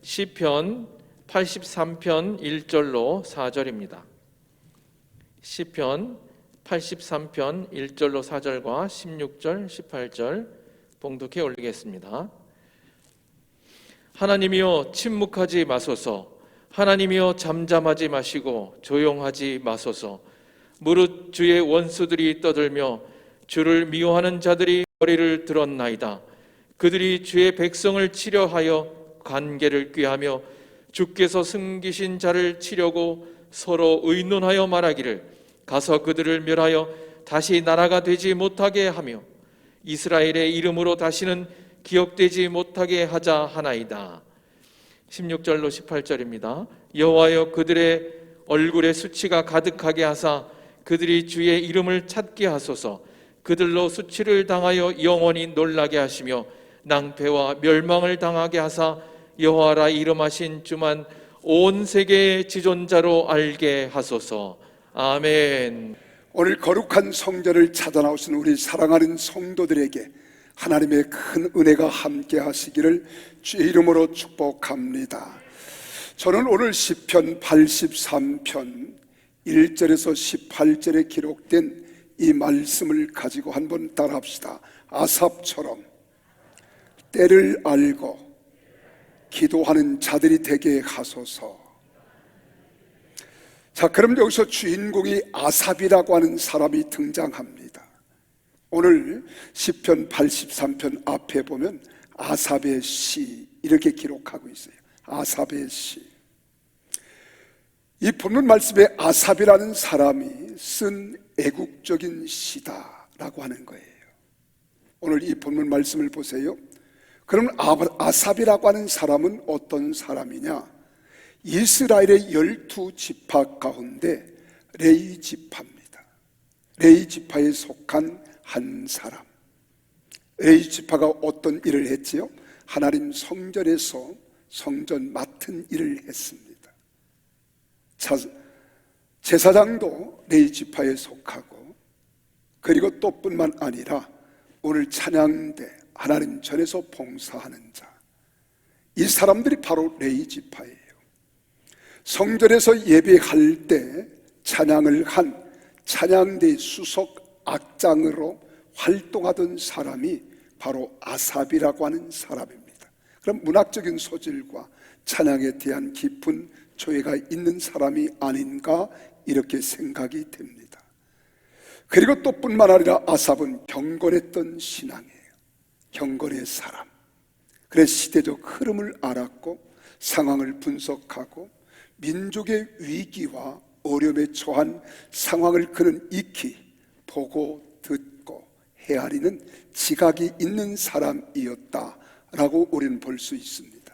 시편 83편 1절로 4절입니다. 시편 83편 1절로 4절과 16절, 18절 봉독해 올리겠습니다. 하나님이여 침묵하지 마소서. 하나님이여 잠잠하지 마시고 조용하지 마소서. 무릇 주의 원수들이 떠들며 주를 미워하는 자들이 머리를 들었나이다. 그들이 주의 백성을 치려하여 관계를 꾀하며 주께서 숨기신 자를 치려고 서로 의논하여 말하기를 가서 그들을 멸하여 다시 나라가 되지 못하게 하며 이스라엘의 이름으로 다시는 기억되지 못하게 하자 하나이다. 16절로 18절입니다. 여호와여 그들의 얼굴에 수치가 가득하게 하사 그들이 주의 이름을 찾게 하소서. 그들로 수치를 당하여 영원히 놀라게 하시며 낭패와 멸망을 당하게 하사 여호와라 이름하신 주만 온 세계의 지존자로 알게 하소서. 아멘. 오늘 거룩한 성전을 찾아 나오신 우리 사랑하는 성도들에게 하나님의 큰 은혜가 함께 하시기를 주의 이름으로 축복합니다. 저는 오늘 시편 83편 1절에서 18절에 기록된 이 말씀을 가지고 한번 따라합시다. 아삽처럼 때를 알고 기도하는 자들이 되게 하소서. 자, 그럼 여기서 주인공이 아삽이라고 하는 사람이 등장합니다. 오늘 시편 83편 앞에 보면 아삽의 시 이렇게 기록하고 있어요. 아삽의 시. 이 본문 말씀에 아삽이라는 사람이 쓴 애국적인 시다라고 하는 거예요. 오늘 이 본문 말씀을 보세요. 그럼 아삽이라고 하는 사람은 어떤 사람이냐? 이스라엘의 12지파 가운데 레위 지파입니다. 레위 지파에 속한 한 사람. 레위 지파가 어떤 일을 했지요? 하나님 성전에서 성전 맡은 일을 했습니다. 제사장도 레위 지파에 속하고, 그리고 또 뿐만 아니라 오늘 찬양대 하나님 전에서 봉사하는 자, 이 사람들이 바로 레위 지파예요. 성전에서 예배할 때 찬양을 한 찬양대 수석 악장으로 활동하던 사람이 바로 아삽이라고 하는 사람입니다. 그럼 문학적인 소질과 찬양에 대한 깊은 조예가 있는 사람이 아닌가 이렇게 생각이 됩니다. 그리고 또 뿐만 아니라 아삽은 경건했던 신앙이에요. 경건의 사람. 그래서 시대적 흐름을 알았고 상황을 분석하고 민족의 위기와 어려움에 처한 상황을 그는 익히 보고 듣고 헤아리는 지각이 있는 사람이었다라고 우리는 볼 수 있습니다.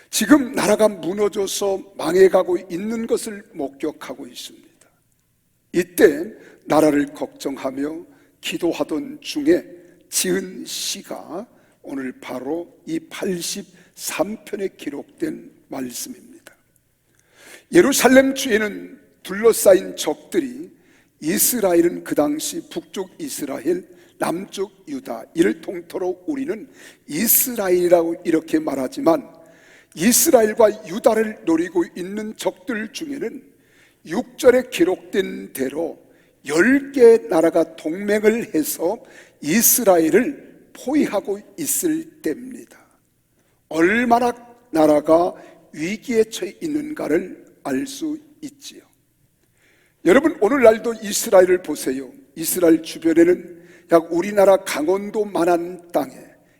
지금 나라가 무너져서 망해가고 있는 것을 목격하고 있습니다. 이때 나라를 걱정하며 기도하던 중에 지은 시가 오늘 바로 이 83편에 기록된 말씀입니다. 예루살렘 주에는 둘러싸인 적들이, 이스라엘은 그 당시 북쪽 이스라엘, 남쪽 유다, 이를 통틀어 우리는 이스라엘이라고 이렇게 말하지만 이스라엘과 유다를 노리고 있는 적들 중에는 6절에 기록된 대로 10개의 나라가 동맹을 해서 이스라엘을 포위하고 있을 때입니다. 얼마나 나라가 위기에 처해 있는가를 알 수 있지요. 여러분, 오늘날도 이스라엘을 보세요. 이스라엘 주변에는 약 우리나라 강원도만한 땅에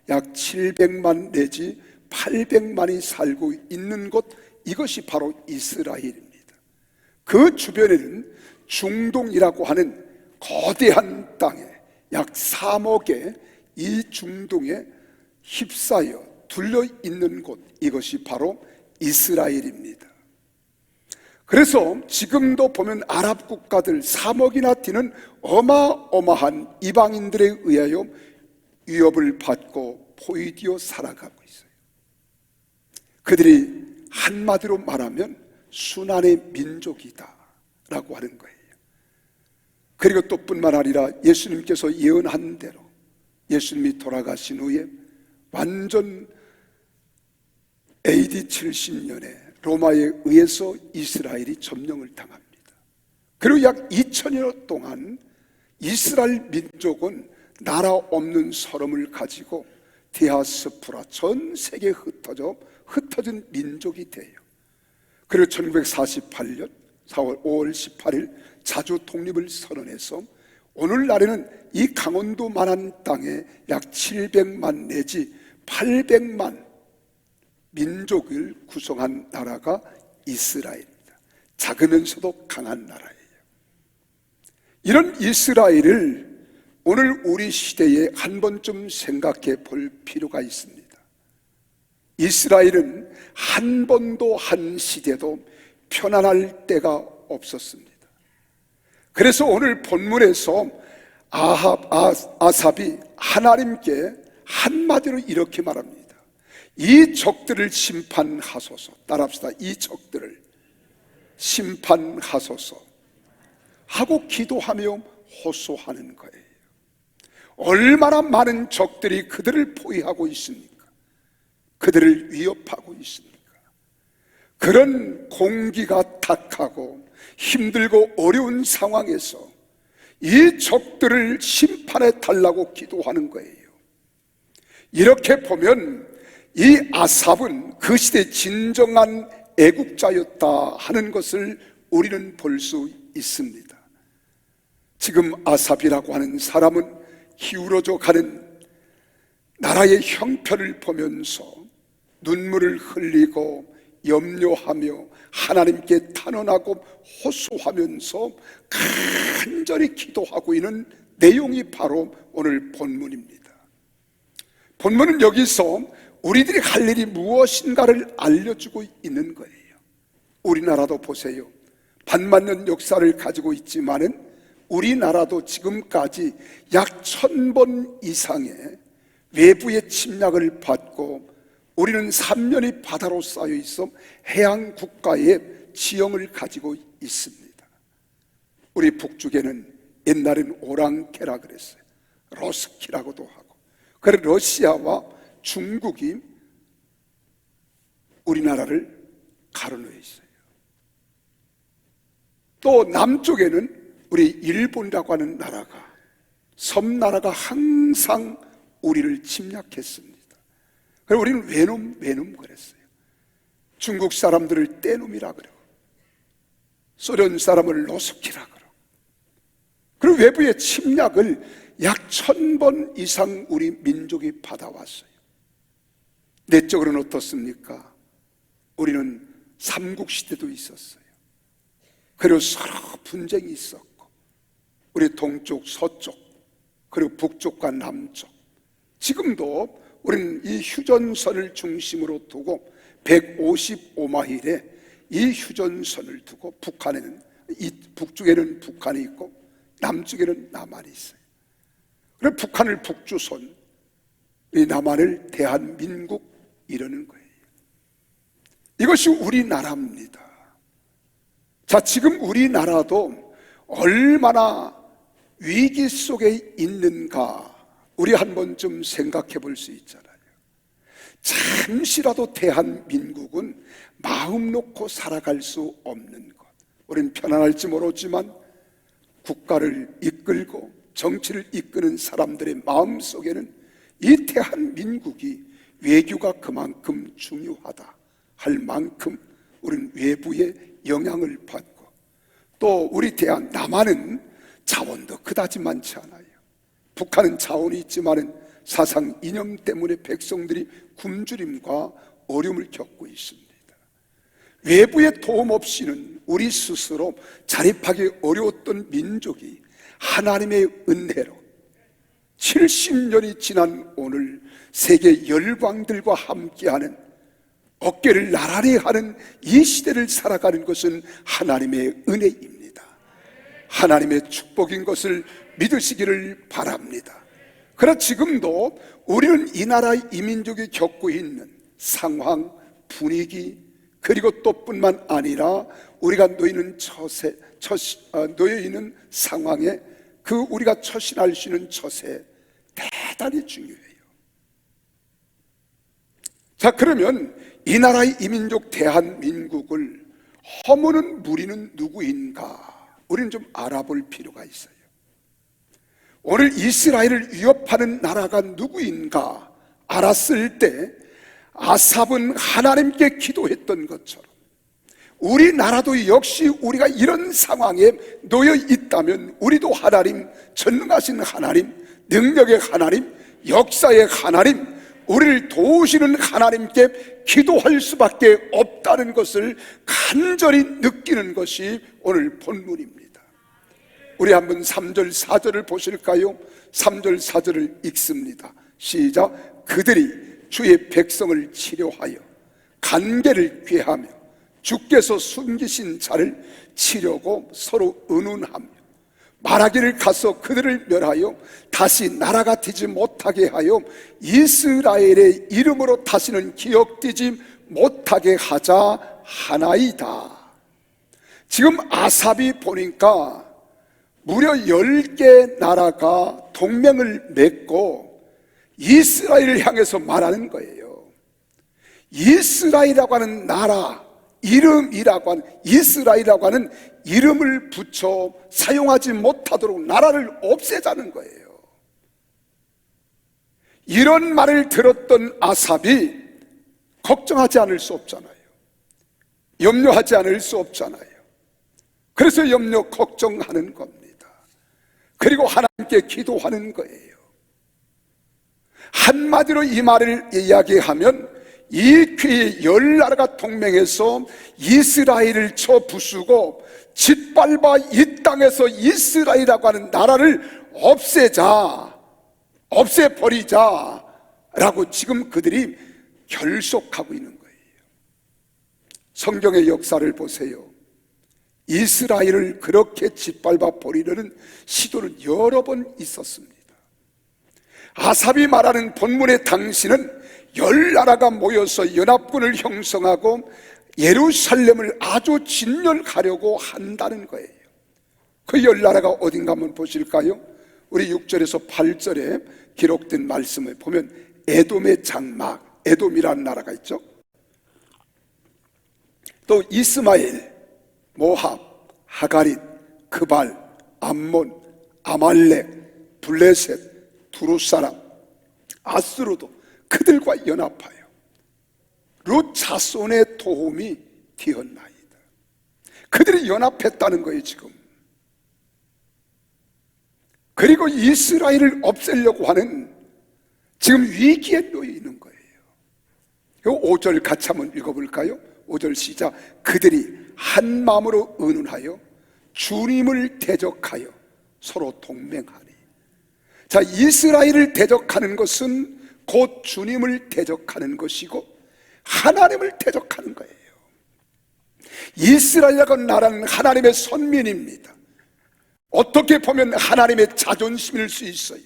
약 700만 내지 800만이 살고 있는 곳, 이것이 바로 이스라엘입니다. 그 주변에는 중동이라고 하는 거대한 땅에 약 3억의 이 중동에 휩싸여 둘러 있는 곳, 이것이 바로 이스라엘입니다. 그래서 지금도 보면 아랍 국가들 3억이나 되는 어마어마한 이방인들에 의하여 위협을 받고 포위되어 살아가고 있어요. 그들이 한마디로 말하면 순환의 민족이다 라고 하는 거예요. 그리고 또 뿐만 아니라 예수님께서 예언한 대로 예수님이 돌아가신 후에 완전 AD 70년에 로마에 의해서 이스라엘이 점령을 당합니다. 그리고 약 2000여 동안 이스라엘 민족은 나라 없는 서름을 가지고 디아스포라, 전 세계에 흩어진 민족이 돼요. 그리고 1948년 5월 18일 자주 독립을 선언해서 오늘날에는 이 강원도만한 땅에 약 700만 내지 800만 민족을 구성한 나라가 이스라엘입니다. 작으면서도 강한 나라예요. 이런 이스라엘을 오늘 우리 시대에 한 번쯤 생각해 볼 필요가 있습니다. 이스라엘은 한 번도 한 시대도 편안할 때가 없었습니다. 그래서 오늘 본문에서 아삽이 하나님께 한마디로 이렇게 말합니다. 이 적들을 심판하소서. 따라합시다. 이 적들을 심판하소서 하고 기도하며 호소하는 거예요. 얼마나 많은 적들이 그들을 포위하고 있습니까? 그들을 위협하고 있습니까? 그런 공기가 탁하고 힘들고 어려운 상황에서 이 적들을 심판해 달라고 기도하는 거예요. 이렇게 보면 이 아삽은 그 시대 진정한 애국자였다 하는 것을 우리는 볼 수 있습니다. 지금 아삽이라고 하는 사람은 기울어져 가는 나라의 형편을 보면서 눈물을 흘리고 염려하며 하나님께 탄원하고 호소하면서 간절히 기도하고 있는 내용이 바로 오늘 본문입니다. 본문은 여기서 우리들이 할 일이 무엇인가를 알려주고 있는 거예요. 우리나라도 보세요. 반만년 역사를 가지고 있지만은 우리나라도 지금까지 약 1000번 이상의 외부의 침략을 받고 우리는 3면이 바다로 쌓여 있어 해양 국가의 지형을 가지고 있습니다. 우리 북쪽에는 옛날에는 오랑캐라 그랬어요. 로스키라고도 하고. 그래서 러시아와 중국이 우리나라를 가로놓여 있어요. 또 남쪽에는 우리 일본이라고 하는 나라가, 섬나라가 항상 우리를 침략했습니다. 그래서 우리는 외놈 그랬어요. 중국 사람들을 떼놈이라 그러고 소련 사람을 노스키라 그러고, 그리고 외부의 침략을 약 1000번 이상 우리 민족이 받아왔어요. 내적으로는 어떻습니까? 우리는 삼국시대도 있었어요. 그리고 서로 분쟁이 있었고, 우리 동쪽, 서쪽, 그리고 북쪽과 남쪽, 지금도 우리는 이 휴전선을 중심으로 두고 155마일에 이 휴전선을 두고 북한에는, 이 북쪽에는 북한이 있고 남쪽에는 남한이 있어요. 그래서 북한을 북조선, 이 남한을 대한민국 이러는 거예요. 이것이 우리나라입니다. 자, 지금 우리나라도 얼마나 위기 속에 있는가 우리 한 번쯤 생각해 볼 수 있잖아요. 잠시라도 대한민국은 마음 놓고 살아갈 수 없는 것. 우리는 편안할지 모르지만 국가를 이끌고 정치를 이끄는 사람들의 마음속에는 이 대한민국이 외교가 그만큼 중요하다 할 만큼 우리는 외부의 영향을 받고, 또 우리 남한은 자원도 그다지 많지 않아요. 북한은 자원이 있지만은 사상 이념 때문에 백성들이 굶주림과 어려움을 겪고 있습니다. 외부의 도움 없이는 우리 스스로 자립하기 어려웠던 민족이 하나님의 은혜로 70년이 지난 오늘 세계 열방들과 함께하는, 어깨를 나란히 하는 이 시대를 살아가는 것은 하나님의 은혜입니다. 하나님의 축복인 것을 믿으시기를 바랍니다. 그러나 지금도 우리는 이 나라 이 민족이 겪고 있는 상황, 분위기, 그리고 또 뿐만 아니라 우리가 놓여 있는 상황에 그 우리가 처신할 수 있는 처세 대단히 중요해요. 자, 그러면 이 나라의 이민족 대한민국을 허무는 무리는 누구인가? 우리는 좀 알아볼 필요가 있어요. 오늘 이스라엘을 위협하는 나라가 누구인가 알았을 때 아삽은 하나님께 기도했던 것처럼 우리나라도 역시 우리가 이런 상황에 놓여 있다면 우리도 하나님, 전능하신 하나님, 능력의 하나님, 역사의 하나님, 우리를 도우시는 하나님께 기도할 수밖에 없다는 것을 간절히 느끼는 것이 오늘 본문입니다. 우리 한번 3절 4절을 보실까요? 3절 4절을 읽습니다. 시작. 그들이 주의 백성을 치료하여 간계를 꾀하며 주께서 숨기신 자를 치려고 서로 의논하며 말하기를 가서 그들을 멸하여 다시 나라가 되지 못하게 하여 이스라엘의 이름으로 다시는 기억되지 못하게 하자 하나이다. 지금 아삽이 보니까 무려 10개 나라가 동맹을 맺고 이스라엘을 향해서 말하는 거예요. 이스라엘이라고 하는 나라, 이름이라고 하는, 이스라엘이라고 하는 이름을 붙여 사용하지 못하도록 나라를 없애자는 거예요. 이런 말을 들었던 아삽이 걱정하지 않을 수 없잖아요. 염려하지 않을 수 없잖아요. 그래서 염려, 걱정하는 겁니다. 그리고 하나님께 기도하는 거예요. 한마디로 이 말을 이야기하면 이 귀에 10나라가 동맹해서 이스라엘을 쳐 부수고 짓밟아 이 땅에서 이스라엘이라고 하는 나라를 없애버리자 라고 지금 그들이 결속하고 있는 거예요. 성경의 역사를 보세요. 이스라엘을 그렇게 짓밟아 버리려는 시도는 여러 번 있었습니다. 아삽이 말하는 본문의 당시는 10나라가 모여서 연합군을 형성하고 예루살렘을 아주 진멸하려고 한다는 거예요. 그 10나라가 어딘가 한번 보실까요? 우리 6절에서 8절에 기록된 말씀을 보면 에돔의 장막, 에돔이라는 나라가 있죠. 또 이스마엘, 모합, 하가릿, 그발, 암몬, 아말렉, 블레셋, 두루사람, 아스루도 그들과 연합하여 룻 자손의 도움이 되었나이다. 그들이 연합했다는 거예요 지금. 그리고 이스라엘을 없애려고 하는 지금 위기에 놓여 있는 거예요. 5절 같이 한번 읽어볼까요? 5절 시작. 그들이 한 마음으로 의논하여 주님을 대적하여 서로 동맹하니. 자, 이스라엘을 대적하는 것은 곧 주님을 대적하는 것이고 하나님을 대적하는 거예요. 이스라엘이라고 하는 나라는 하나님의 선민입니다. 어떻게 보면 하나님의 자존심일 수 있어요.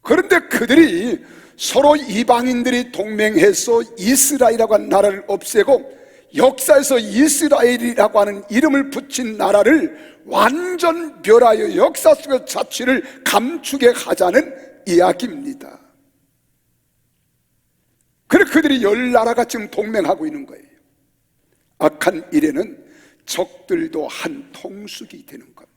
그런데 그들이 서로 이방인들이 동맹해서 이스라엘이라고 하는 나라를 없애고 역사에서 이스라엘이라고 하는 이름을 붙인 나라를 완전 멸하여 역사 속의 자취를 감추게 하자는 이야기입니다. 그래서 그들이 10나라가 지금 동맹하고 있는 거예요. 악한 일에는 적들도 한 통수기 되는 겁니다.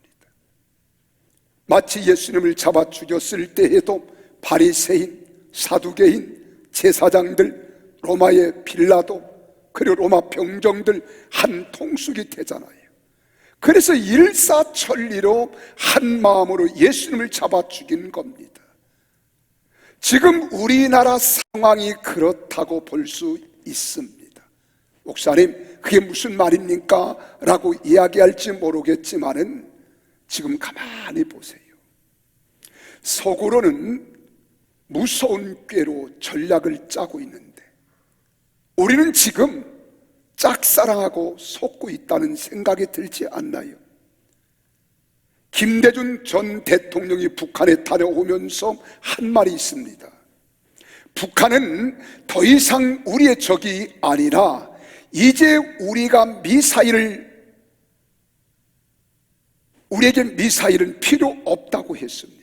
마치 예수님을 잡아 죽였을 때에도 바리새인, 사두개인, 제사장들, 로마의 빌라도, 그리고 로마 병정들 한 통수기 되잖아요. 그래서 일사천리로 한 마음으로 예수님을 잡아 죽인 겁니다. 지금 우리나라 상황이 그렇다고 볼 수 있습니다. 목사님, 그게 무슨 말입니까? 라고 이야기할지 모르겠지만은 지금 가만히 보세요. 속으로는 무서운 꾀로 전략을 짜고 있는데 우리는 지금 짝사랑하고 속고 있다는 생각이 들지 않나요? 김대중 전 대통령이 북한에 다녀오면서 한 말이 있습니다. 북한은 더 이상 우리의 적이 아니라 이제 우리에게 미사일은 필요 없다고 했습니다.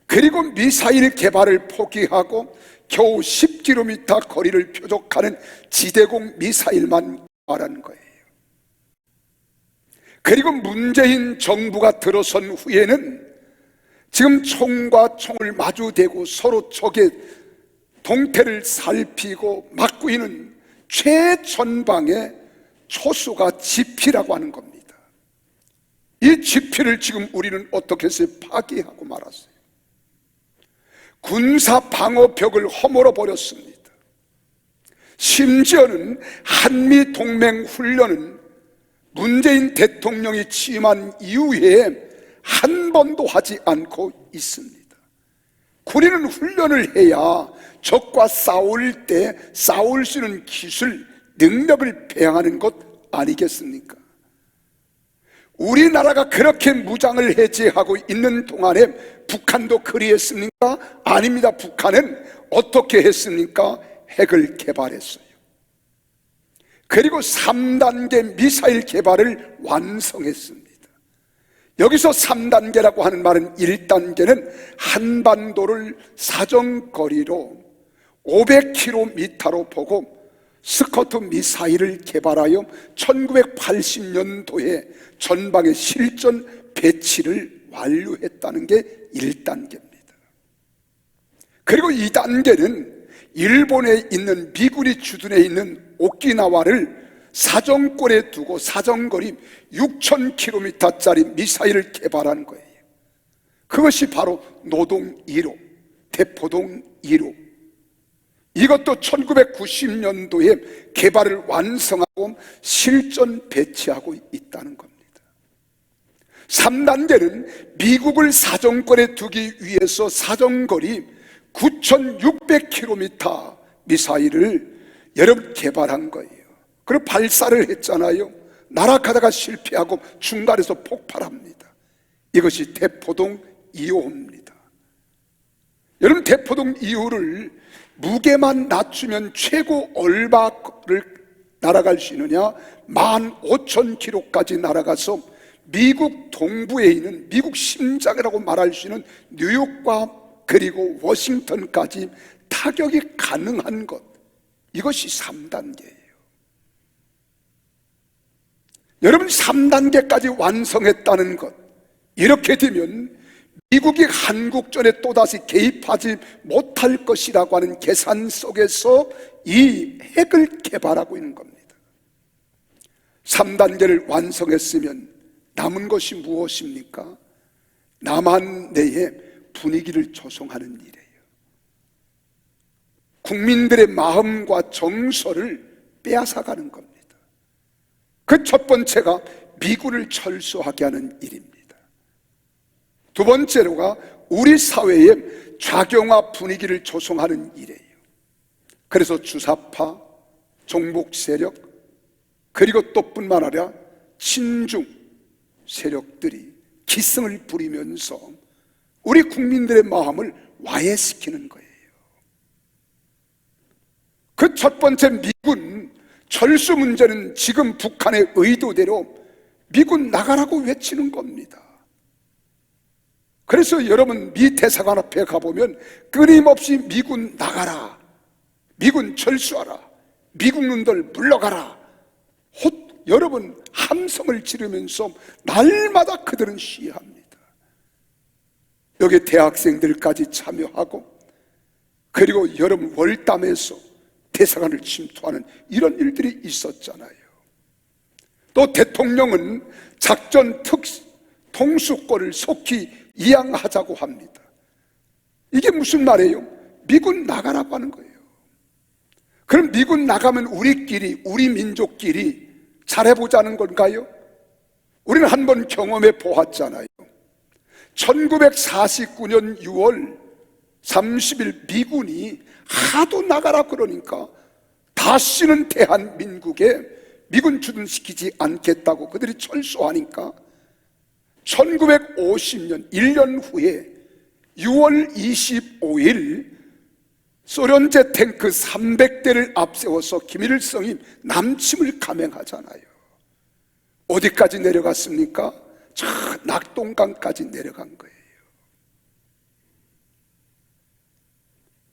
그리고 미사일 개발을 포기하고 겨우 10km 거리를 표적하는 지대공 미사일만 말하는 거예요. 그리고 문재인 정부가 들어선 후에는 지금 총과 총을 마주대고 서로 적의 동태를 살피고 막고 있는 최전방의 초수가 지피라고 하는 겁니다. 이 지피를 지금 우리는 어떻게 해서 파괴하고 말았어요. 군사 방어벽을 허물어 버렸습니다. 심지어는 한미 동맹 훈련은 문재인 대통령이 취임한 이후에 한 번도 하지 않고 있습니다. 군인은 훈련을 해야 적과 싸울 때 싸울 수 있는 기술, 능력을 배양하는 것 아니겠습니까? 우리나라가 그렇게 무장을 해제하고 있는 동안에 북한도 그리했습니까? 아닙니다. 북한은 어떻게 했습니까? 핵을 개발했어요. 그리고 3단계 미사일 개발을 완성했습니다. 여기서 3단계라고 하는 말은 1단계는 한반도를 사정거리로 500km로 보고 스커트 미사일을 개발하여 1980년도에 전방에 실전 배치를 완료했다는 게 1단계입니다. 그리고 2단계는 일본에 있는 미군이 주둔해 있는 오키나와를 사정골에 두고 사정거리 6,000km짜리 미사일을 개발한 거예요. 그것이 바로 노동 1호, 대포동 1호. 이것도 1990년도에 개발을 완성하고 실전 배치하고 있다는 겁니다. 3단계는 미국을 사정거리에 두기 위해서 사정거리 9,600km 미사일을 여러분 개발한 거예요. 그리고 발사를 했잖아요. 날아가다가 실패하고 중간에서 폭발합니다. 이것이 대포동 2호입니다. 여러분, 대포동 2호를 무게만 낮추면 최고 얼마를 날아갈 수 있느냐? 15,000km까지 날아가서 미국 동부에 있는 미국 심장이라고 말할 수 있는 뉴욕과 그리고 워싱턴까지 타격이 가능한 것, 이것이 3단계예요. 여러분, 3단계까지 완성했다는 것, 이렇게 되면 미국이 한국전에 또다시 개입하지 못할 것이라고 하는 계산 속에서 이 핵을 개발하고 있는 겁니다. 3단계를 완성했으면 남은 것이 무엇입니까? 남한 내에 분위기를 조성하는 일이에요. 국민들의 마음과 정서를 빼앗아가는 겁니다. 그 첫 번째가 미군을 철수하게 하는 일입니다. 두 번째로가 우리 사회에 좌경화 분위기를 조성하는 일이에요. 그래서 주사파, 종북 세력, 그리고 또 뿐만 아니라 친중 세력들이 기승을 부리면서 우리 국민들의 마음을 와해시키는 거예요. 그 첫 번째 미군 철수 문제는 지금 북한의 의도대로 미군 나가라고 외치는 겁니다. 그래서 여러분, 미 대사관 앞에 가보면 끊임없이 미군 나가라, 미군 철수하라, 미국놈들 물러가라, 여러분 함성을 지르면서 날마다 그들은 시위합니다. 여기 대학생들까지 참여하고, 그리고 여러분 월담에서 대사관을 침투하는 이런 일들이 있었잖아요. 또 대통령은 작전 통수권을 속히 이양하자고 합니다. 이게 무슨 말이에요? 미군 나가라고 하는 거예요. 그럼 미군 나가면 우리끼리, 우리 민족끼리 잘해보자는 건가요? 우리는 한번 경험해 보았잖아요. 1949년 6월 30일 미군이 하도 나가라 그러니까 다시는 대한민국에 미군 주둔시키지 않겠다고 그들이 철수하니까 1950년 1년 후에 6월 25일 소련제 탱크 300대를 앞세워서 김일성이 남침을 감행하잖아요. 어디까지 내려갔습니까? 저 낙동강까지 내려간 거예요.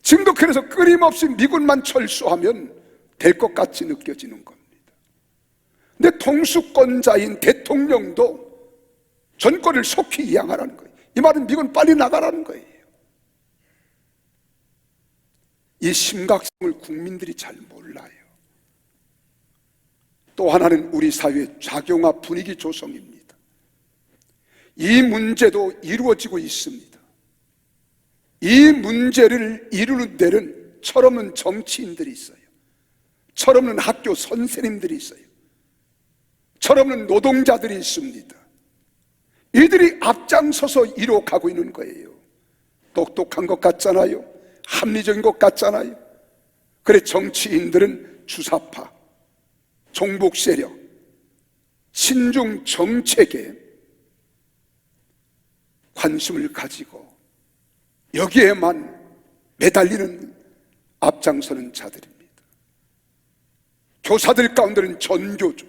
지금도 그래서 끊임없이 미군만 철수하면 될 것 같이 느껴지는 겁니다. 근데 통수권자인 대통령도 전권을 속히 이양하라는 거예요. 이 말은 미군 빨리 나가라는 거예요. 이 심각성을 국민들이 잘 몰라요. 또 하나는 우리 사회의 작용화 분위기 조성입니다. 이 문제도 이루어지고 있습니다. 이 문제를 이루는 데는 철없는 정치인들이 있어요. 철없는 학교 선생님들이 있어요. 철없는 노동자들이 있습니다. 이들이 앞장서서 이뤄가고 있는 거예요. 똑똑한 것 같잖아요. 합리적인 것 같잖아요. 그래, 정치인들은 주사파, 종북 세력, 친중 정책에 관심을 가지고 여기에만 매달리는 앞장서는 자들입니다. 교사들 가운데는 전교조,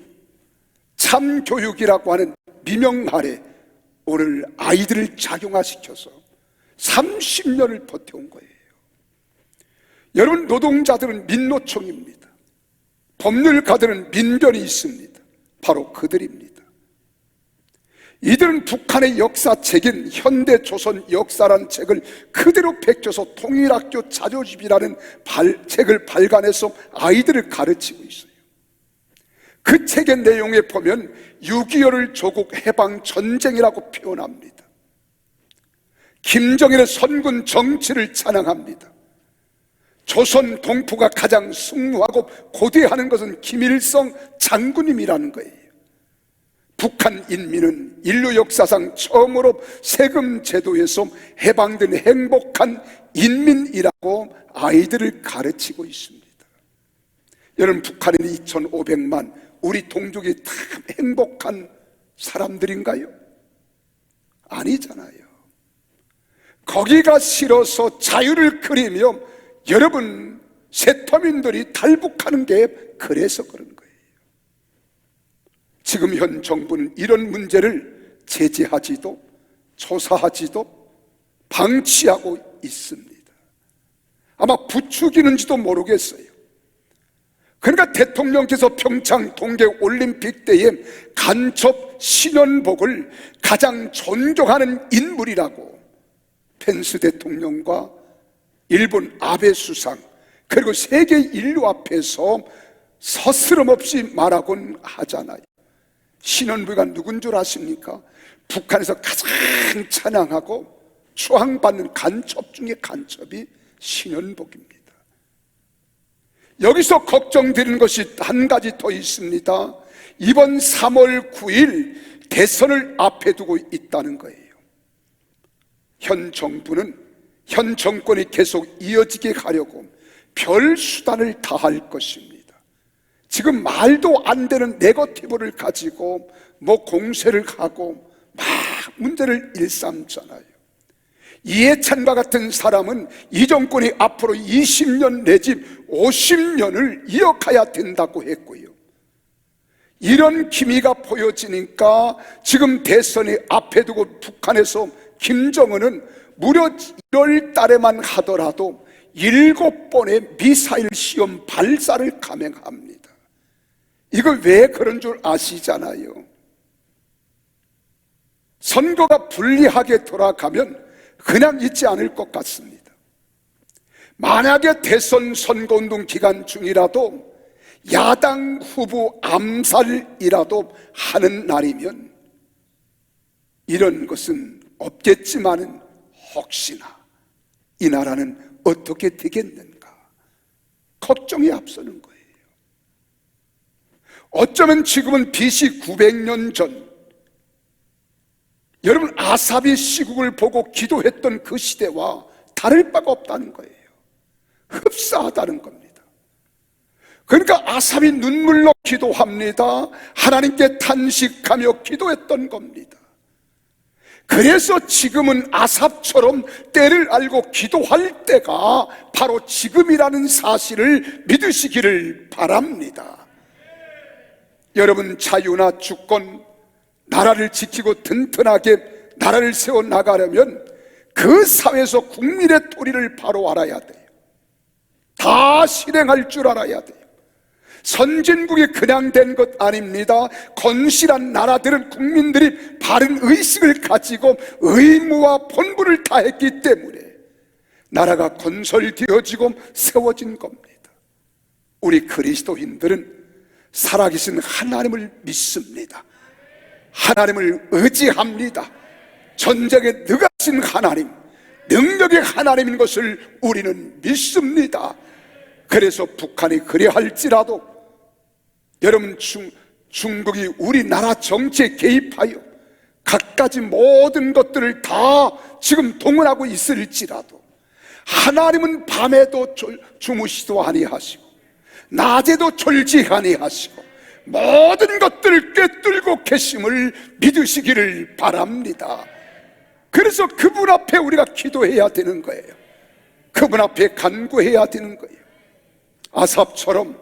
참교육이라고 하는 미명 아래 오늘 아이들을 작용화시켜서 30년을 버텨온 거예요. 여러분, 노동자들은 민노총입니다. 법률가들은 민변이 있습니다. 바로 그들입니다. 이들은 북한의 역사책인 현대조선 역사라는 책을 그대로 베껴서 통일학교 자료집이라는 책을 발간해서 아이들을 가르치고 있어요. 그 책의 내용에 보면 6.25를 조국 해방 전쟁이라고 표현합니다. 김정일의 선군 정치를 찬양합니다. 조선 동포가 가장 숭고하고 고대하는 것은 김일성 장군님이라는 거예요. 북한 인민은 인류 역사상 처음으로 세금 제도에서 해방된 행복한 인민이라고 아이들을 가르치고 있습니다. 여러분, 북한인 2,500만 우리 동족이 다 행복한 사람들인가요? 아니잖아요. 거기가 싫어서 자유를 그리며 여러분, 세터민들이 탈북하는 게 그래서 그런 거예요. 지금 현 정부는 이런 문제를 제재하지도 조사하지도 방치하고 있습니다. 아마 부추기는지도 모르겠어요. 그러니까 대통령께서 평창 동계올림픽 때에 간첩 신현복을 가장 존경하는 인물이라고 펜스 대통령과 일본 아베 수상 그리고 세계 인류 앞에서 서스럼없이 말하곤 하잖아요. 신현복이 누군 줄 아십니까? 북한에서 가장 찬양하고 추앙받는 간첩 중에 간첩이 신현복입니다. 여기서 걱정되는 것이 한 가지 더 있습니다. 이번 3월 9일 대선을 앞에 두고 있다는 거예요. 현 정부는 현 정권이 계속 이어지게 하려고 별 수단을 다할 것입니다. 지금 말도 안 되는 네거티브를 가지고 공세를 하고 막 문제를 일삼잖아요. 이해찬과 같은 사람은 이 정권이 앞으로 20년 내지 50년을 이어가야 된다고 했고요. 이런 기미가 보여지니까 지금 대선이 앞에 두고 북한에서 김정은은 무려 1월 달에만 하더라도 7번의 미사일 시험 발사를 감행합니다. 이거 왜 그런 줄 아시잖아요. 선거가 불리하게 돌아가면 그냥 있지 않을 것 같습니다. 만약에 대선 선거운동 기간 중이라도 야당 후보 암살이라도 하는 날이면 이런 것은 없겠지만은 혹시나 이 나라는 어떻게 되겠는가 걱정이 앞서는 거예요. 어쩌면 지금은 BC 900년 전 여러분 아삽이 시국을 보고 기도했던 그 시대와 다를 바가 없다는 거예요. 흡사하다는 겁니다. 그러니까 아삽이 눈물로 기도합니다. 하나님께 탄식하며 기도했던 겁니다. 그래서 지금은 아삽처럼 때를 알고 기도할 때가 바로 지금이라는 사실을 믿으시기를 바랍니다. 여러분, 자유나 주권, 나라를 지키고 튼튼하게 나라를 세워나가려면 그 사회에서 국민의 도리를 바로 알아야 돼요. 다 실행할 줄 알아야 돼요. 선진국이 그냥 된 것 아닙니다. 건실한 나라들은 국민들이 바른 의식을 가지고 의무와 본분을 다했기 때문에 나라가 건설되어지고 세워진 겁니다. 우리 그리스도인들은 살아계신 하나님을 믿습니다. 하나님을 의지합니다. 전쟁에 능하신 하나님, 능력의 하나님인 것을 우리는 믿습니다. 그래서 북한이 그리할지라도 여러분, 중국이 우리나라 정치에 개입하여 갖가지 모든 것들을 다 지금 동원하고 있을지라도 하나님은 밤에도 주무시도 아니하시고 낮에도 졸지 아니하시고 모든 것들을 꿰뚫고 계심을 믿으시기를 바랍니다. 그래서 그분 앞에 우리가 기도해야 되는 거예요. 그분 앞에 간구해야 되는 거예요. 아삽처럼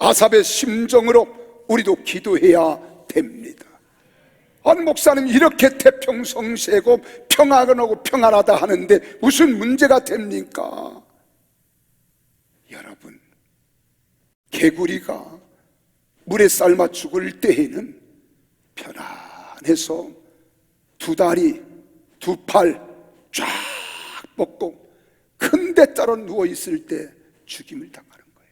아삽의 심정으로 우리도 기도해야 됩니다. 한 목사님 이렇게 태평성세고 평안하고 평안하다 하는데 무슨 문제가 됩니까? 여러분, 개구리가 물에 삶아 죽을 때에는 편안해서 두 다리 두 팔 쫙 뻗고 큰 데 따라 누워있을 때 죽임을 당하는 거예요.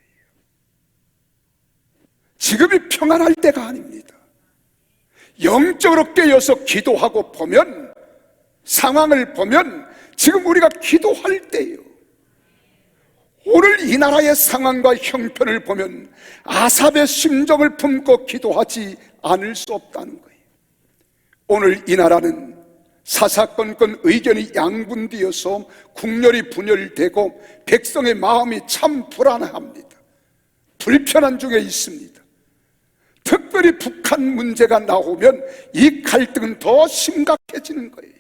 지금이 평안할 때가 아닙니다. 영적으로 깨어서 기도하고 보면, 상황을 보면 지금 우리가 기도할 때예요. 오늘 이 나라의 상황과 형편을 보면 아삽의 심정을 품고 기도하지 않을 수 없다는 거예요. 오늘 이 나라는 사사건건 의견이 양분되어서 국렬이 분열되고 백성의 마음이 참 불안합니다. 불편한 중에 있습니다. 특별히 북한 문제가 나오면 이 갈등은 더 심각해지는 거예요.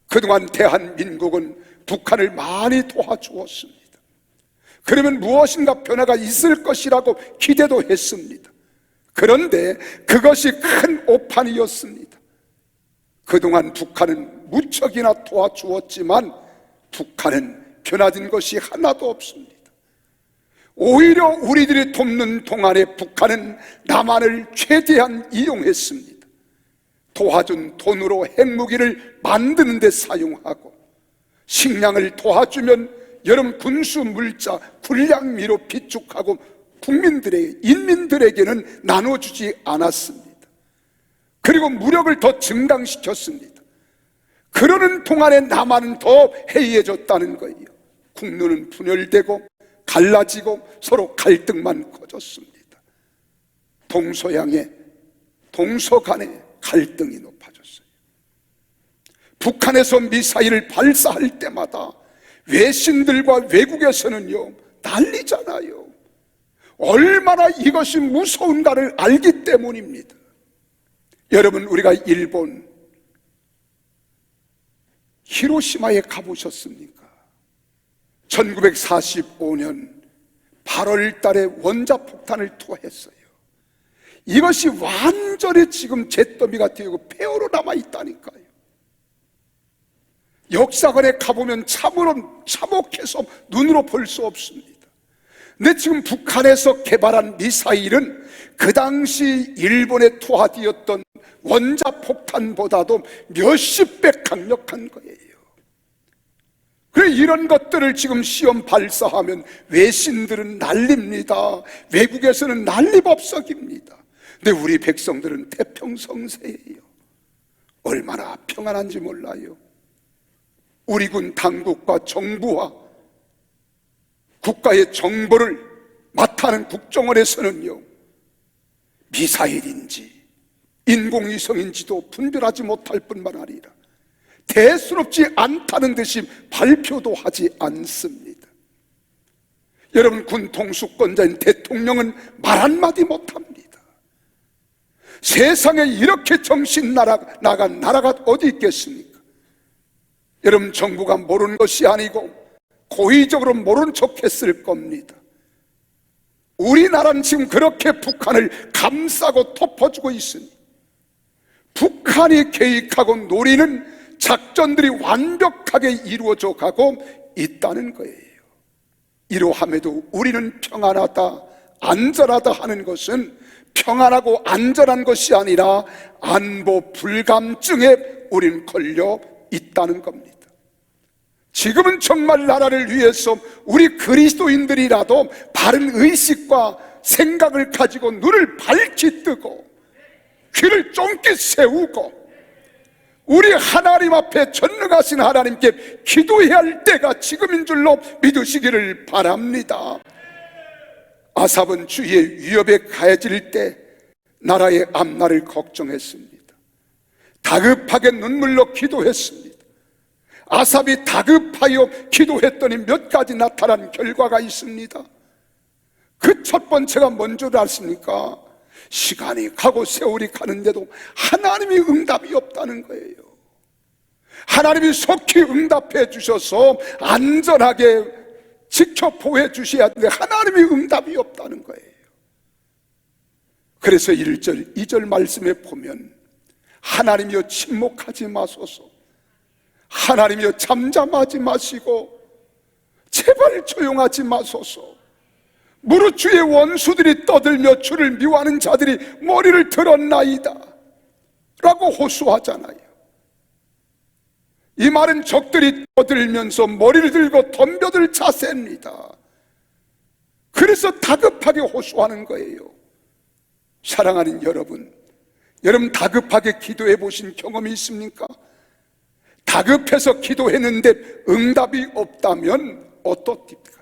그동안 대한민국은 북한을 많이 도와주었습니다. 그러면 무엇인가 변화가 있을 것이라고 기대도 했습니다. 그런데 그것이 큰 오판이었습니다. 그동안 북한은 무척이나 도와주었지만 북한은 변화된 것이 하나도 없습니다. 오히려 우리들이 돕는 동안에 북한은 남한을 최대한 이용했습니다. 도와준 돈으로 핵무기를 만드는 데 사용하고, 식량을 도와주면 여러분 군수 물자 군량미로 비축하고 인민들에게는 나눠주지 않았습니다. 그리고 무력을 더 증강시켰습니다. 그러는 동안에 남한은 더 해이해졌다는 거예요. 국론은 분열되고 갈라지고 서로 갈등만 커졌습니다. 동서 간의 갈등이 높아졌어요. 북한에서 미사일을 발사할 때마다 외신들과 외국에서는요 난리잖아요. 얼마나 이것이 무서운가를 알기 때문입니다. 여러분, 우리가 일본 히로시마에 가보셨습니까? 1945년 8월 달에 원자폭탄을 투하했어요. 이것이 완전히 지금 잿더미가 되고 폐허로 남아있다니까요. 역사관에 가보면 참으로 참혹해서 눈으로 볼 수 없습니다. 근데 지금 북한에서 개발한 미사일은 그 당시 일본에 투하되었던 원자폭탄보다도 몇십 배 강력한 거예요. 그래, 이런 것들을 지금 시험 발사하면 외신들은 난립니다. 외국에서는 난리법석입니다. 근데 우리 백성들은 태평성세예요. 얼마나 평안한지 몰라요. 우리 군 당국과 정부와 국가의 정보를 맡아하는 국정원에서는요 미사일인지 인공위성인지도 분별하지 못할 뿐만 아니라 대수롭지 않다는 듯이 발표도 하지 않습니다. 여러분, 군 통수권자인 대통령은 말 한마디 못합니다. 세상에 이렇게 정신 나간 나라가 어디 있겠습니까? 여러분, 정부가 모르는 것이 아니고 고의적으로 모른 척 했을 겁니다. 우리나라는 지금 그렇게 북한을 감싸고 덮어주고 있으니 북한이 계획하고 노리는 작전들이 완벽하게 이루어져 가고 있다는 거예요. 이러함에도 우리는 평안하다, 안전하다 하는 것은 평안하고 안전한 것이 아니라 안보 불감증에 우리는 걸려 있다는 겁니다. 지금은 정말 나라를 위해서 우리 그리스도인들이라도 바른 의식과 생각을 가지고 눈을 밝히 뜨고 귀를 쫑긋 세우고 우리 하나님 앞에 전능하신 하나님께 기도해야 할 때가 지금인 줄로 믿으시기를 바랍니다. 아삽은 주의 위협에 가해질 때 나라의 앞날을 걱정했습니다. 다급하게 눈물로 기도했습니다. 아삽이 다급하여 기도했더니 몇 가지 나타난 결과가 있습니다. 그 첫 번째가 뭔 줄 아십니까? 시간이 가고 세월이 가는데도 하나님이 응답이 없다는 거예요. 하나님이 속히 응답해 주셔서 안전하게 지켜 보호해 주셔야 하는데 하나님이 응답이 없다는 거예요. 그래서 1절, 2절 말씀에 보면 하나님이여 침묵하지 마소서, 하나님이여 잠잠하지 마시고 제발 조용하지 마소서, 무릇 주의 원수들이 떠들며 주를 미워하는 자들이 머리를 들었나이다 라고 호소하잖아요. 이 말은 적들이 떠들면서 머리를 들고 덤벼들 자세입니다. 그래서 다급하게 호소하는 거예요. 사랑하는 여러분, 여러분 다급하게 기도해 보신 경험이 있습니까? 다급해서 기도했는데 응답이 없다면 어떻습니까?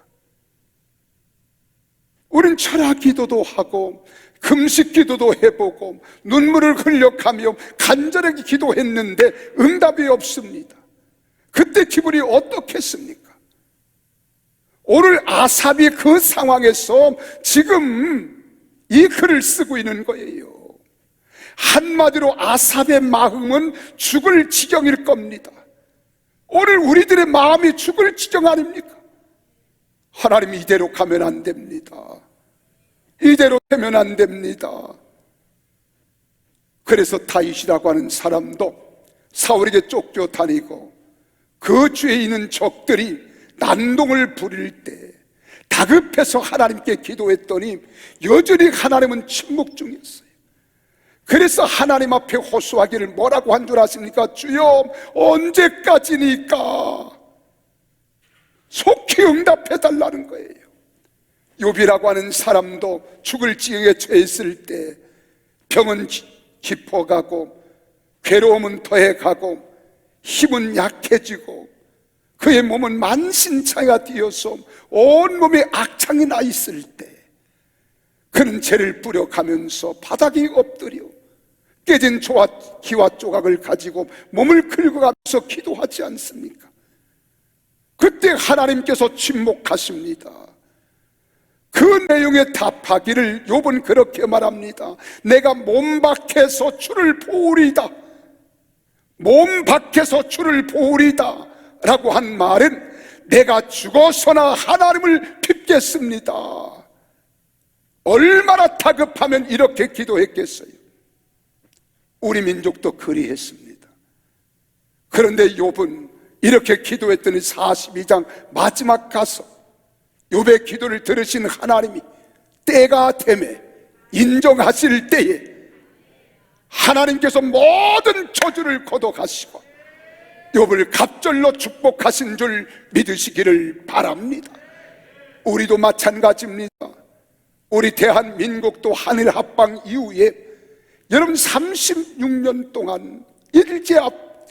우린 철학 기도도 하고 금식 기도도 해보고 눈물을 흘려가며 간절하게 기도했는데 응답이 없습니다. 그때 기분이 어떻겠습니까? 오늘 아삽이 그 상황에서 지금 이 글을 쓰고 있는 거예요. 한마디로 아삽의 마음은 죽을 지경일 겁니다. 오늘 우리들의 마음이 죽을 지경 아닙니까? 하나님 이대로 가면 안 됩니다. 이대로 되면 안 됩니다. 그래서 다윗이라고 하는 사람도 사울에게 쫓겨다니고 그 주에 있는 적들이 난동을 부릴 때 다급해서 하나님께 기도했더니 여전히 하나님은 침묵 중이었어요. 그래서 하나님 앞에 호소하기를 뭐라고 한 줄 아십니까? 주여 언제까지니까 속히 응답해 달라는 거예요. 욥이라고 하는 사람도 죽을 지경에 처했을 때 병은 깊어가고 괴로움은 더해가고 힘은 약해지고 그의 몸은 만신창이가 되어서 온몸에 악창이 나 있을 때 그는 죄를 뿌려가면서 바닥에 엎드려 깨진 기와 조각을 가지고 몸을 긁어가면서 기도하지 않습니까? 그때 하나님께서 침묵하십니다. 그 내용에 답하기를 욥은 그렇게 말합니다. 내가 몸 밖에서 주를 보우리다, 몸 밖에서 주를 보우리다 라고 한 말은 내가 죽어서나 하나님을 뵙겠습니다. 얼마나 다급하면 이렇게 기도했겠어요. 우리 민족도 그리했습니다. 그런데 욥은 이렇게 기도했더니 42장 마지막 가서 욥의 기도를 들으신 하나님이 때가 되매 인정하실 때에 하나님께서 모든 저주를 걷어가시고 욥을 갑절로 축복하신 줄 믿으시기를 바랍니다. 우리도 마찬가지입니다. 우리 대한민국도 하늘 합방 이후에 여러분 36년 동안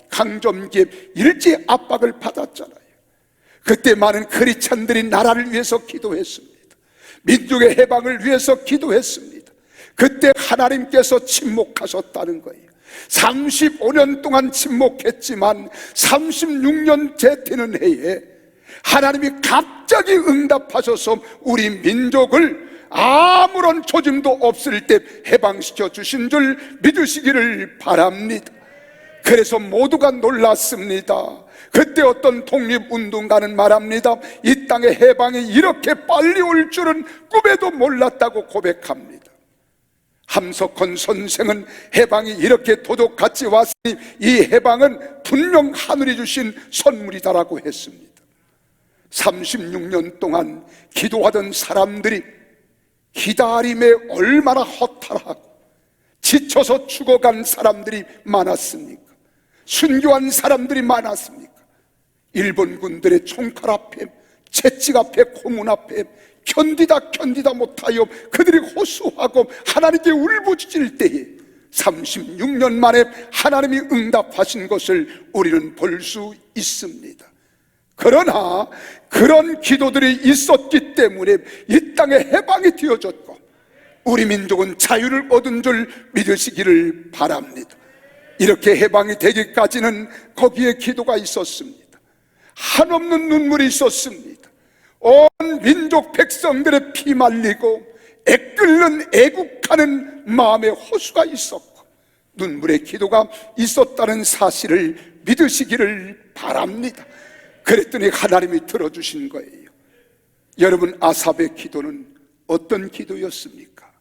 강점기에 일제 압박을 받았잖아요. 그때 많은 크리스찬들이 나라를 위해서 기도했습니다. 민족의 해방을 위해서 기도했습니다. 그때 하나님께서 침묵하셨다는 거예요. 35년 동안 침묵했지만 36년째 되는 해에 하나님이 갑자기 응답하셔서 우리 민족을 아무런 조짐도 없을 때 해방시켜 주신 줄 믿으시기를 바랍니다. 그래서 모두가 놀랐습니다. 그때 어떤 독립운동가는 말합니다. 이 땅의 해방이 이렇게 빨리 올 줄은 꿈에도 몰랐다고 고백합니다. 함석헌 선생은 해방이 이렇게 도둑같이 왔으니 이 해방은 분명 하늘이 주신 선물이다라고 했습니다. 36년 동안 기도하던 사람들이 기다림에 얼마나 허탈하고 지쳐서 죽어간 사람들이 많았습니까? 순교한 사람들이 많았습니까? 일본 군들의 총칼 앞에, 채찍 앞에, 고문 앞에 견디다 못하여 그들이 호소하고 하나님께 울부짖을 때에 36년 만에 하나님이 응답하신 것을 우리는 볼 수 있습니다. 그러나 그런 기도들이 있었기 때문에 이 땅에 해방이 되어졌고 우리 민족은 자유를 얻은 줄 믿으시기를 바랍니다. 이렇게 해방이 되기까지는 거기에 기도가 있었습니다. 한없는 눈물이 있었습니다. 온 민족 백성들의 피 말리고 애끓는 애국하는 마음의 호수가 있었고 눈물의 기도가 있었다는 사실을 믿으시기를 바랍니다. 그랬더니 하나님이 들어주신 거예요. 여러분, 아삽의 기도는 어떤 기도였습니까?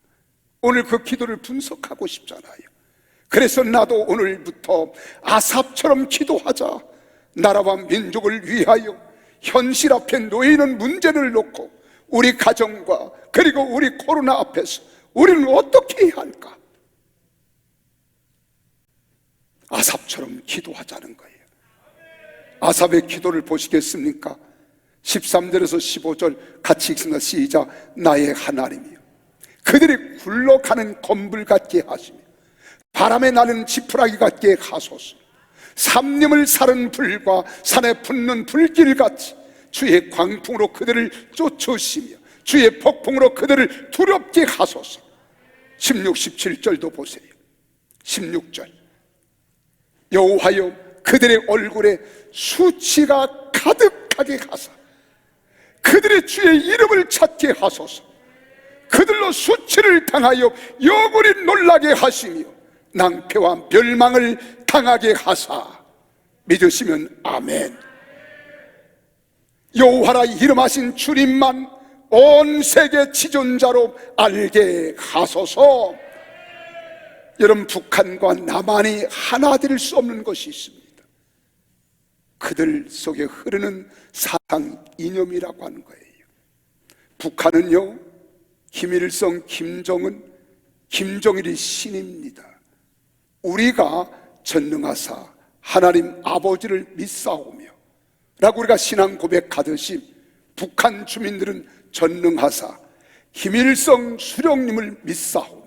오늘 그 기도를 분석하고 싶잖아요. 그래서 나도 오늘부터 아삽처럼 기도하자. 나라와 민족을 위하여 현실 앞에 놓이는 문제를 놓고 우리 가정과 그리고 우리 코로나 앞에서 우리는 어떻게 해야 할까? 아삽처럼 기도하자는 거예요. 아삽의 기도를 보시겠습니까? 13절에서 15절 같이 읽습니다. 시작. 나의 하나님이여, 그들이 굴러가는 건불 같게 하시며 바람에 나는 지푸라기 같게 하소서. 삼림을 사른 불과 산에 붙는 불길같이 주의 광풍으로 그들을 쫓으시며 주의 폭풍으로 그들을 두렵게 하소서. 16, 17절도 보세요. 16절. 여호와여, 그들의 얼굴에 수치가 가득하게 하사 그들의 주의 이름을 찾게 하소서. 그들로 수치를 당하여 영원히 놀라게 하시며 낭패와 멸망을 당하게 하사. 믿으시면 아멘. 여호와라 이름하신 주님만 온 세계 지존자로 알게 하소서. 여러분, 북한과 남한이 하나 될 수 없는 것이 있습니다. 그들 속에 흐르는 사상 이념이라고 하는 거예요. 북한은요, 김일성, 김정은, 김정일이 신입니다. 우리가 전능하사 하나님 아버지를 믿사오며 라고 우리가 신앙 고백하듯이 북한 주민들은 전능하사 김일성 수령님을 믿사오며,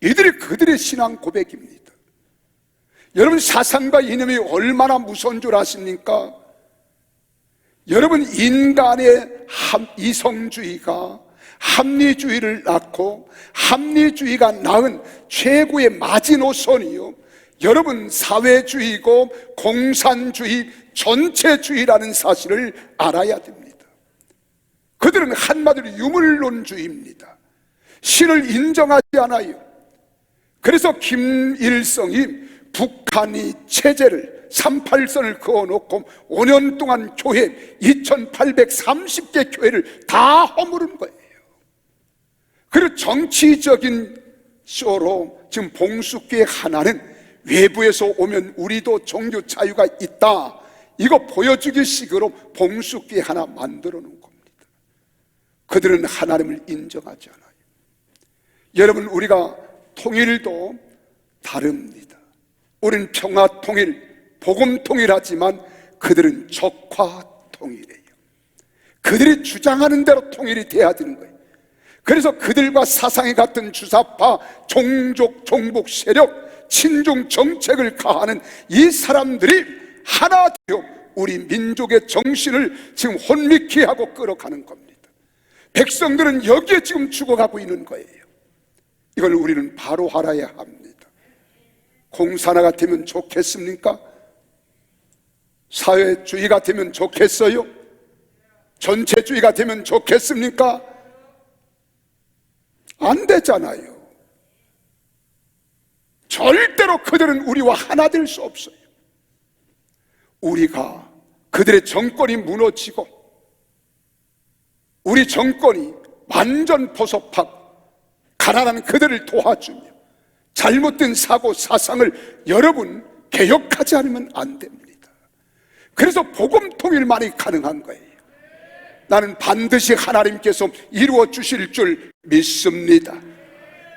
이들이 그들의 신앙 고백입니다. 여러분, 사상과 이념이 얼마나 무서운 줄 아십니까? 여러분, 인간의 이성주의가 합리주의를 낳고 합리주의가 낳은 최고의 마지노선이요, 여러분, 사회주의고 공산주의, 전체주의라는 사실을 알아야 됩니다. 그들은 한마디로 유물론주의입니다. 신을 인정하지 않아요. 그래서 김일성이 북한이 체제를 38선을 그어놓고 5년 동안 교회 2830개 교회를 다 허무른 거예요. 그리고 정치적인 쇼로 지금 봉숙교회 하나는 외부에서 오면 우리도 종교 자유가 있다, 이거 보여주기 식으로 봉숙교회 하나 만들어 놓은 겁니다. 그들은 하나님을 인정하지 않아요. 여러분, 우리가 통일도 다릅니다. 우리는 평화통일, 복음통일하지만 그들은 적화통일이에요. 그들이 주장하는 대로 통일이 돼야 되는 거예요. 그래서 그들과 사상이 같은 주사파, 종족, 종북 세력, 친중 정책을 가하는 이 사람들이 하나 되어 우리 민족의 정신을 지금 혼미케 하고 끌어가는 겁니다. 백성들은 여기에 지금 죽어가고 있는 거예요. 이걸 우리는 바로 알아야 합니다. 공산화가 되면 좋겠습니까? 사회주의가 되면 좋겠어요? 전체주의가 되면 좋겠습니까? 안 되잖아요. 절대로 그들은 우리와 하나 될 수 없어요. 우리가 그들의 정권이 무너지고 우리 정권이 완전 포섭하고 가난한 그들을 도와주며 잘못된 사고 사상을 여러분 개혁하지 않으면 안 됩니다. 그래서 복음 통일만이 가능한 거예요. 나는 반드시 하나님께서 이루어 주실 줄 믿습니다.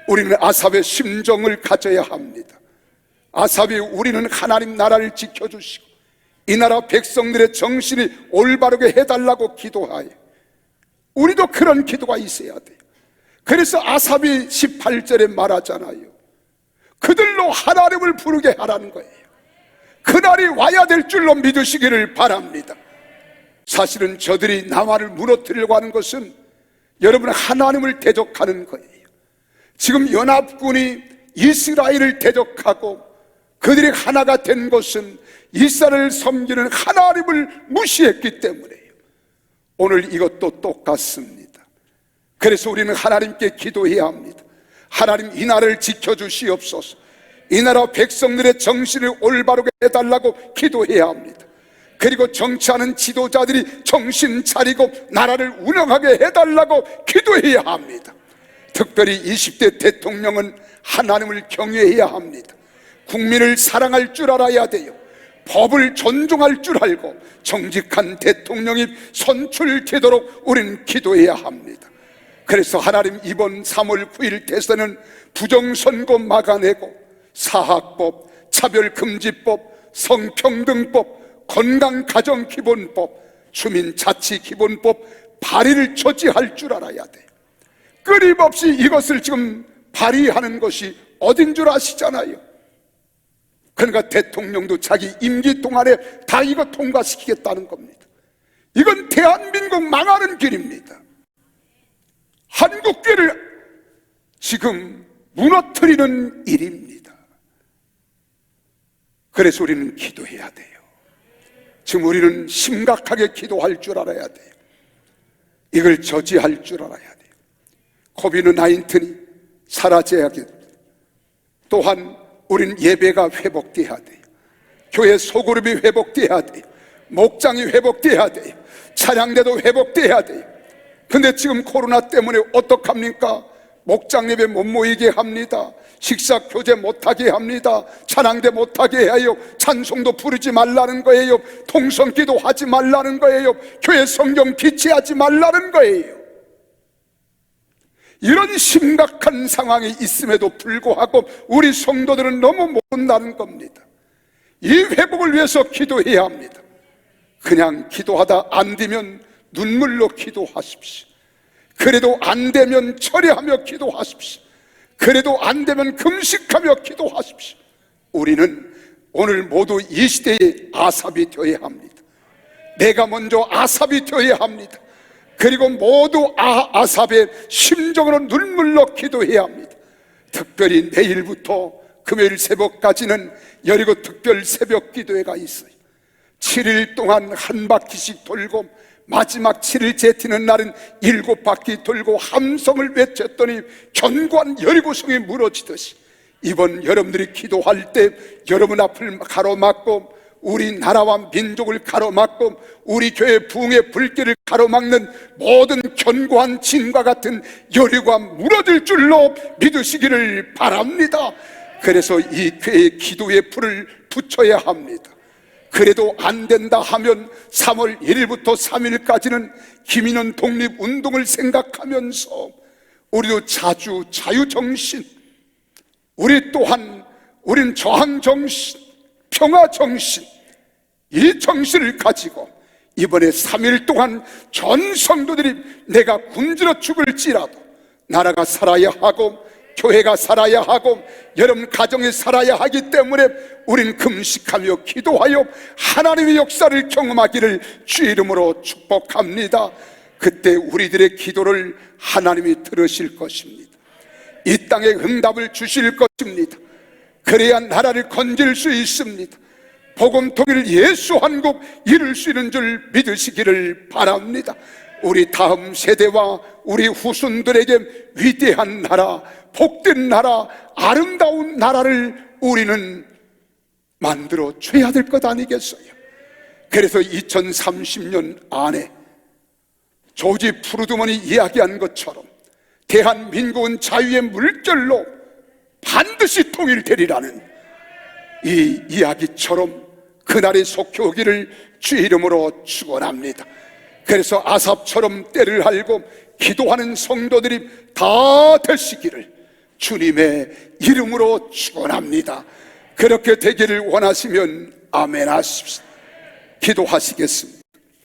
우리는 아삽의 심정을 가져야 합니다. 아삽이 우리는 하나님 나라를 지켜주시고 이 나라 백성들의 정신이 올바르게 해달라고 기도하여, 우리도 그런 기도가 있어야 돼요. 그래서 아삽이 18절에 말하잖아요. 그들로 하나님을 부르게 하라는 거예요. 그날이 와야 될 줄로 믿으시기를 바랍니다. 사실은 저들이 남한을 무너뜨리려고 하는 것은 여러분 하나님을 대적하는 거예요. 지금 연합군이 이스라엘을 대적하고 그들이 하나가 된 것은 이스라엘을 섬기는 하나님을 무시했기 때문에요. 오늘 이것도 똑같습니다. 그래서 우리는 하나님께 기도해야 합니다. 하나님, 이 나라를 지켜주시옵소서. 이 나라 백성들의 정신을 올바르게 해달라고 기도해야 합니다. 그리고 정치하는 지도자들이 정신 차리고 나라를 운영하게 해달라고 기도해야 합니다. 특별히 20대 대통령은 하나님을 경외해야 합니다. 국민을 사랑할 줄 알아야 돼요. 법을 존중할 줄 알고 정직한 대통령이 선출되도록 우리는 기도해야 합니다. 그래서 하나님, 이번 3월 9일 대선은 부정선거 막아내고 사학법, 차별금지법, 성평등법, 건강가정기본법, 주민자치기본법 발의를 조치할 줄 알아야 돼요. 끊임없이 이것을 지금 발의하는 것이 어딘 줄 아시잖아요. 그러니까 대통령도 자기 임기 동안에 다 이거 통과시키겠다는 겁니다. 이건 대한민국 망하는 길입니다. 한국교회를 지금 무너뜨리는 일입니다. 그래서 우리는 기도해야 돼요. 지금 우리는 심각하게 기도할 줄 알아야 돼요. 이걸 저지할 줄 알아야 돼요. 코비드-19이 사라져야겠다. 또한 우린 예배가 회복돼야 돼요. 교회 소그룹이 회복돼야 돼요. 목장이 회복돼야 돼요. 찬양대도 회복돼야 돼요. 근데 지금 코로나 때문에 어떡합니까? 목장 예배 못 모이게 합니다. 식사 교제 못하게 합니다. 찬양대 못하게 해요. 찬송도 부르지 말라는 거예요. 통성기도 하지 말라는 거예요. 교회 성경 비치하지 말라는 거예요. 이런 심각한 상황이 있음에도 불구하고 우리 성도들은 너무 모른다는 겁니다. 이 회복을 위해서 기도해야 합니다. 그냥 기도하다 안 되면 눈물로 기도하십시오. 그래도 안 되면 철회하며 기도하십시오. 그래도 안 되면 금식하며 기도하십시오. 우리는 오늘 모두 이 시대의 아삽이 되어야 합니다. 내가 먼저 아삽이 되어야 합니다. 그리고 모두 아삽의 심정으로 눈물로 기도해야 합니다. 특별히 내일부터 금요일 새벽까지는 여리고 특별 새벽 기도회가 있어요. 7일 동안 한 바퀴씩 돌고 마지막 7일째 뛰는 날은 7바퀴 돌고 함성을 외쳤더니 견고한 여리고성이 무너지듯이 이번 여러분들이 기도할 때 여러분 앞을 가로막고 우리 나라와 민족을 가로막고 우리 교회 부흥의 불길을 가로막는 모든 견고한 진과 같은 여리고가 무너질 줄로 믿으시기를 바랍니다. 그래서 이 교회의 기도의 불을 붙여야 합니다. 그래도 안 된다 하면 3월 1일부터 3일까지는 김인원 독립운동을 생각하면서 우리도 자주 자유정신, 우리 또한 우린 저항정신, 평화정신, 이 정신을 가지고 이번에 3일 동안 전 성도들이 내가 굶주려 죽을지라도 나라가 살아야 하고 교회가 살아야 하고 여러분 가정이 살아야 하기 때문에 우리는 금식하며 기도하여 하나님의 역사를 경험하기를 주 이름으로 축복합니다. 그때 우리들의 기도를 하나님이 들으실 것입니다. 이 땅에 응답을 주실 것입니다. 그래야 나라를 건질 수 있습니다. 복음 통일 예수 한국 이룰 수 있는 줄 믿으시기를 바랍니다. 우리 다음 세대와 우리 후손들에게 위대한 나라, 복된 나라, 아름다운 나라를 우리는 만들어 줘야 될 것 아니겠어요? 그래서 2030년 안에 조지 푸르드먼이 이야기한 것처럼 대한민국은 자유의 물결로 반드시 통일되리라는 이 이야기처럼 그날이 속히 오기를 주 이름으로 축원합니다. 그래서 아삽처럼 때를 알고 기도하는 성도들이 다 되시기를 주님의 이름으로 축원합니다. 그렇게 되기를 원하시면 아멘 하십시오. 기도하시겠습니다.